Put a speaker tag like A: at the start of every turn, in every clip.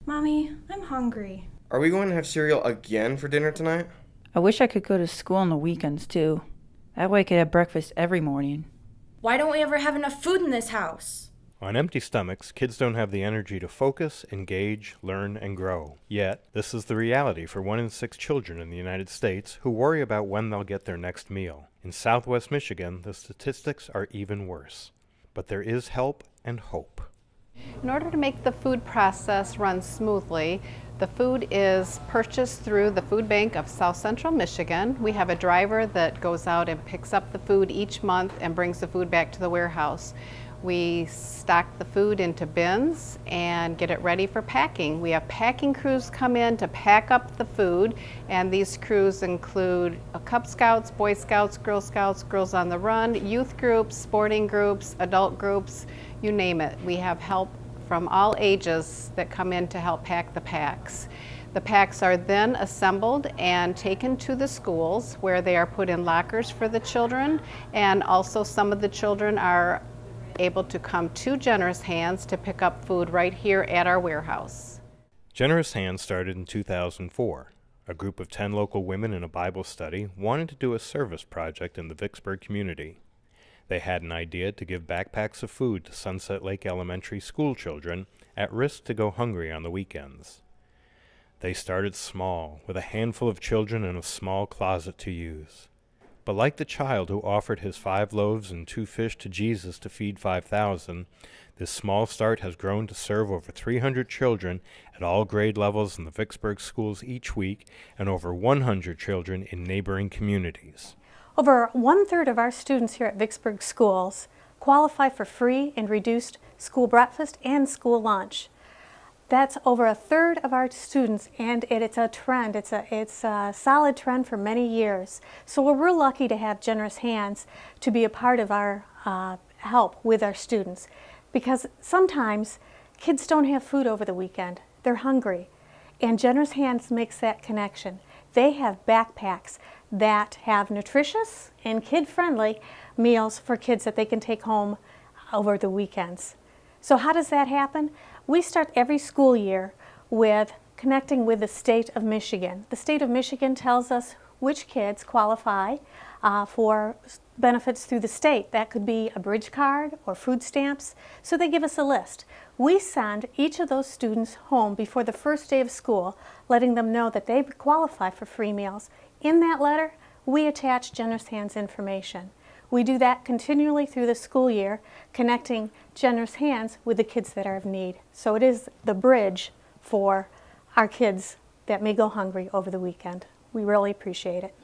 A: Mommy, I'm hungry.
B: Are we going to have cereal again for dinner tonight?
C: I wish I could go to school on the weekends, too. That way I could have breakfast every morning.
A: Why don't we ever have enough food in this house?
D: On empty stomachs, kids don't have the energy to focus, engage, learn, and grow. Yet, this is the reality for 1 in 6 children in the United States who worry about when they'll get their next meal. In Southwest Michigan, the statistics are even worse. But there is help and hope.
E: In order to make the food process run smoothly, the food is purchased through the Food Bank of South Central Michigan. We have a driver that goes out and picks up the food each month and brings the food back to the warehouse. We stock the food into bins and get it ready for packing. We have packing crews come in to pack up the food, and these crews include Cub Scouts, Boy Scouts, Girls on the Run, youth groups, sporting groups, adult groups, you name it. We have help from all ages that come in to help pack the packs. The packs are then assembled and taken to the schools where they are put in lockers for the children, and also some of the children are able to come to Generous Hands to pick up food right here at our warehouse.
D: Generous Hands started in 2004. A group of 10 local women in a Bible study wanted to do a service project in the Vicksburg community. They had an idea to give backpacks of food to Sunset Lake Elementary school children at risk to go hungry on the weekends. They started small, with a handful of children and a small closet to use. But like the child who offered his 5 loaves and 2 fish to Jesus to feed 5,000, this small start has grown to serve over 300 children at all grade levels in the Vicksburg schools each week and over 100 children in neighboring communities.
F: Over 1/3 of our students here at Vicksburg schools qualify for free and reduced school breakfast and school lunch. That's over 1/3 of our students, and it's a trend. It's a solid trend for many years. So we're real lucky to have Generous Hands to be a part of our help with our students, because sometimes kids don't have food over the weekend. They're hungry, and Generous Hands makes that connection. They have backpacks that have nutritious and kid-friendly meals for kids that they can take home over the weekends. So how does that happen? We start every school year with connecting with the state of Michigan. The state of Michigan tells us which kids qualify for benefits through the state. That could be a bridge card or food stamps. So they give us a list. We send each of those students home before the first day of school, letting them know that they qualify for free meals. In that letter, we attach Generous Hands information. We do that continually through the school year, connecting Generous Hands with the kids that are of need. So it is the bridge for our kids that may go hungry over the weekend. We really appreciate it.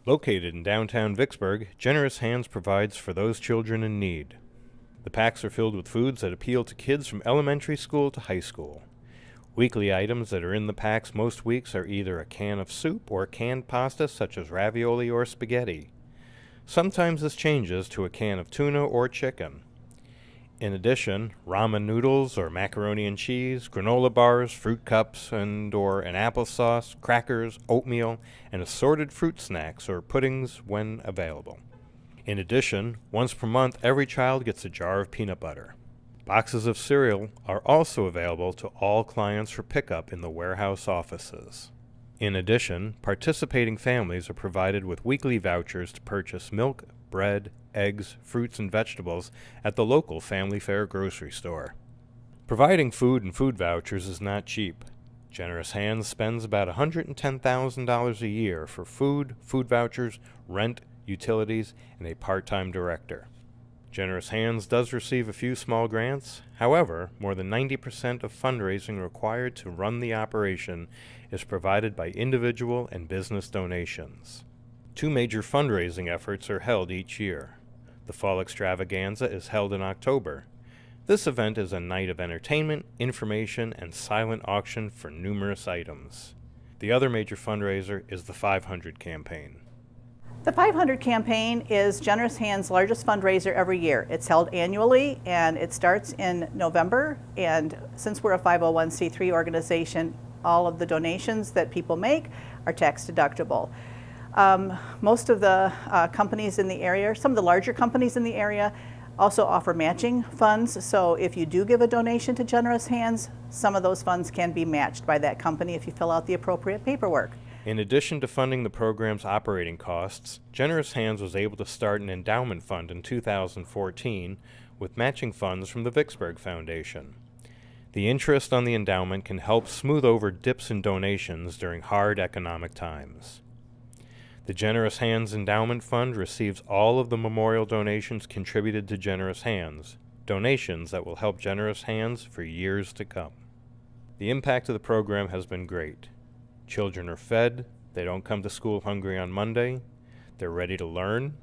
D: Located in downtown Vicksburg, Generous Hands provides for those children in need. The packs are filled with foods that appeal to kids from elementary school to high school. Weekly items that are in the packs most weeks are either a can of soup or canned pasta such as ravioli or spaghetti. Sometimes this changes to a can of tuna or chicken. In addition, ramen noodles or macaroni and cheese, granola bars, fruit cups and/or an applesauce, crackers, oatmeal, and assorted fruit snacks or puddings when available. In addition, once per month, every child gets a jar of peanut butter. Boxes of cereal are also available to all clients for pickup in the warehouse offices. In addition, participating families are provided with weekly vouchers to purchase milk, bread, eggs, fruits, and vegetables at the local Family Fare grocery store. Providing food and food vouchers is not cheap. Generous Hands spends about $110,000 a year for food, food vouchers, rent, utilities, and a part-time director. Generous Hands does receive a few small grants. However, more than 90% of fundraising required to run the operation is provided by individual and business donations. 2 major fundraising efforts are held each year. The Fall Extravaganza is held in October. This event is a night of entertainment, information, and silent auction for numerous items. The other major fundraiser is the 500 campaign.
G: The 500 campaign is Generous Hands' largest fundraiser every year. It's held annually and it starts in November, and since we're a 501c3 organization, all of the donations that people make are tax deductible. Most of the companies in the area, some of the larger companies in the area, also offer matching funds, so if you do give a donation to Generous Hands, some of those funds can be matched by that company if you fill out the appropriate paperwork.
D: In addition to funding the program's operating costs, Generous Hands was able to start an endowment fund in 2014 with matching funds from the Vicksburg Foundation. The interest on the endowment can help smooth over dips in donations during hard economic times. The Generous Hands Endowment Fund receives all of the memorial donations contributed to Generous Hands, donations that will help Generous Hands for years to come. The impact of the program has been great. Children are fed, they don't come to school hungry on Monday, they're ready to learn.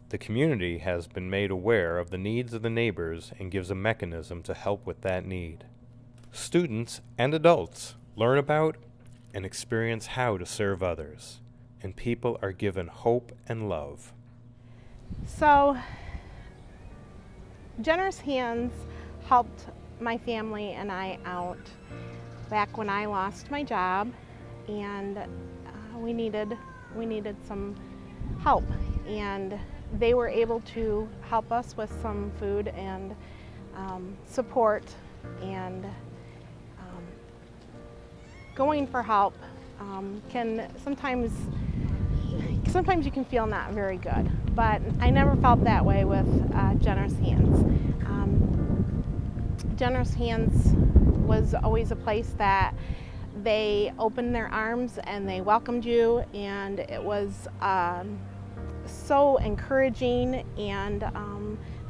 D: The community has been made aware of the needs of the neighbors and gives a mechanism to help with that need. Students and adults learn about and experience how to serve others, and people are given hope and love.
H: So, Generous Hands helped my family and I out back when I lost my job, and we needed some help, and they were able to help us with some food and support, and going for help can sometimes you can feel not very good, but I never felt that way with Generous Hands. Generous Hands was always a place that they opened their arms and they welcomed you, and it was so encouraging, and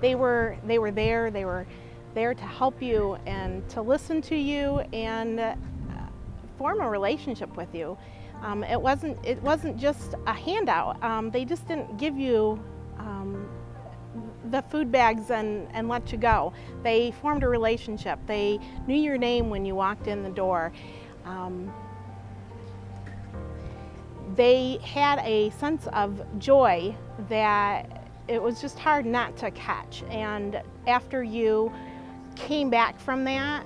H: they were there to help you and to listen to you and form a relationship with you. It wasn't just a handout. They just didn't give you the food bags and let you go. They formed a relationship. They knew your name when you walked in the door. They had a sense of joy that it was just hard not to catch. And after you came back from that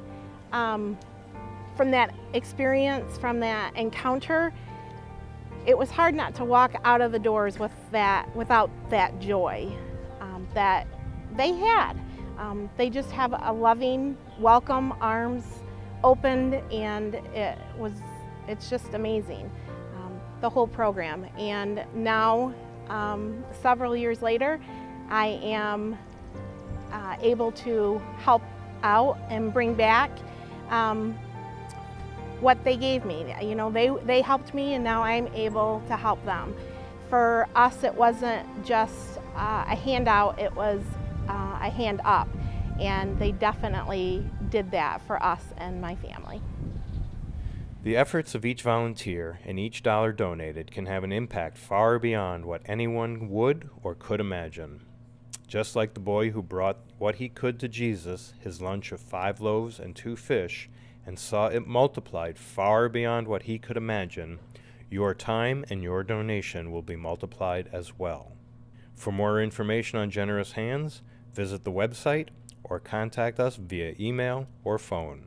H: experience, from that encounter, it was hard not to walk out of the doors without that joy that they had. They just have a loving, welcome arms opened, and it's just amazing, the whole program. And now, several years later, I am able to help out and bring back what they gave me. You know, they helped me, and now I'm able to help them. For us, it wasn't just a handout, it was a hand up, and they definitely did that for us and my family.
D: The efforts of each volunteer and each dollar donated can have an impact far beyond what anyone would or could imagine. Just like the boy who brought what he could to Jesus, his lunch of 5 loaves and 2 fish, and saw it multiplied far beyond what he could imagine, your time and your donation will be multiplied as well. For more information on Generous Hands, visit the website or contact us via email or phone.